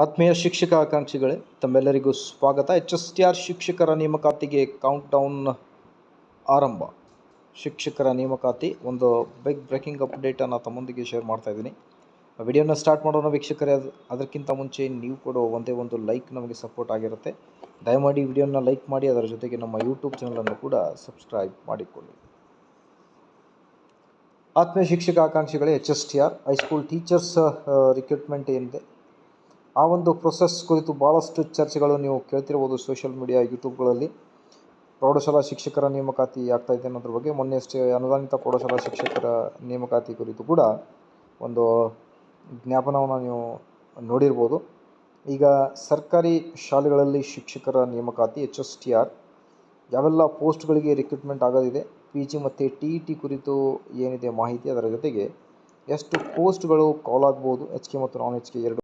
ಆತ್ಮೀಯ ಶಿಕ್ಷಕ ಆಕಾಂಕ್ಷಿಗಳೇ, ತಮ್ಮೆಲ್ಲರಿಗೂ ಸ್ವಾಗತ. HSTR ಶಿಕ್ಷಕರ ನೇಮಕಾತಿಗೆ ಕೌಂಟ್ ಡೌನ್ ಆರಂಭ. ಶಿಕ್ಷಕರ ನೇಮಕಾತಿ ಒಂದು ಬಿಗ್ ಬ್ರೇಕಿಂಗ್ ಅಪ್ಡೇಟನ್ನು ತಮ್ಮೊಂದಿಗೆ ಶೇರ್ ಮಾಡ್ತಾ ಇದ್ದೀನಿ. ವಿಡಿಯೋನ ಸ್ಟಾರ್ಟ್ ಮಾಡೋಣ ವೀಕ್ಷಕರೇ. ಅದಕ್ಕಿಂತ ಮುಂಚೆ ನೀವು ಕೊಡೋ ಒಂದೇ ಒಂದು ಲೈಕ್ ನಮಗೆ ಸಪೋರ್ಟ್ ಆಗಿರುತ್ತೆ. ದಯಮಾಡಿ ವಿಡಿಯೋನ ಲೈಕ್ ಮಾಡಿ, ಅದರ ಜೊತೆಗೆ ನಮ್ಮ ಯೂಟ್ಯೂಬ್ ಚಾನಲನ್ನು ಕೂಡ ಸಬ್ಸ್ಕ್ರೈಬ್ ಮಾಡಿಕೊಳ್ಳಿ. ಆತ್ಮೀಯ ಶಿಕ್ಷಕ ಆಕಾಂಕ್ಷಿಗಳೇ, HSTR ಹೈಸ್ಕೂಲ್ ಟೀಚರ್ಸ್ ರಿಕ್ರೂಟ್ಮೆಂಟ್ ಏನಿದೆ ಆ ಒಂದು ಪ್ರೊಸೆಸ್ ಕುರಿತು ಭಾಳಷ್ಟು ಚರ್ಚೆಗಳು ನೀವು ಕೇಳ್ತಿರ್ಬೋದು ಸೋಷಿಯಲ್ ಮೀಡಿಯಾ, ಯೂಟ್ಯೂಬ್ಗಳಲ್ಲಿ. ಪ್ರೌಢಶಾಲಾ ಶಿಕ್ಷಕರ ನೇಮಕಾತಿ ಆಗ್ತಾಯಿದೆ ಅನ್ನೋದ್ರ ಬಗ್ಗೆ ಮೊನ್ನೆಯಷ್ಟೇ ಅನುದಾನಿತ ಪ್ರೌಢಶಾಲಾ ಶಿಕ್ಷಕರ ನೇಮಕಾತಿ ಕುರಿತು ಕೂಡ ಒಂದು ಜ್ಞಾಪನವನ್ನು ನೀವು ನೋಡಿರ್ಬೋದು. ಈಗ ಸರ್ಕಾರಿ ಶಾಲೆಗಳಲ್ಲಿ ಶಿಕ್ಷಕರ ನೇಮಕಾತಿ HSTR ಯಾವೆಲ್ಲ ಪೋಸ್ಟ್ಗಳಿಗೆ ರಿಕ್ರೂಟ್ಮೆಂಟ್ ಆಗೋದಿದೆ, PG ಮತ್ತು TET ಕುರಿತು ಏನಿದೆ ಮಾಹಿತಿ, ಅದರ ಜೊತೆಗೆ ಎಷ್ಟು ಪೋಸ್ಟ್ಗಳು ಕಾಲ್ ಆಗ್ಬೋದು, HK ಮತ್ತು ನಾನ್ HK ಎರಡು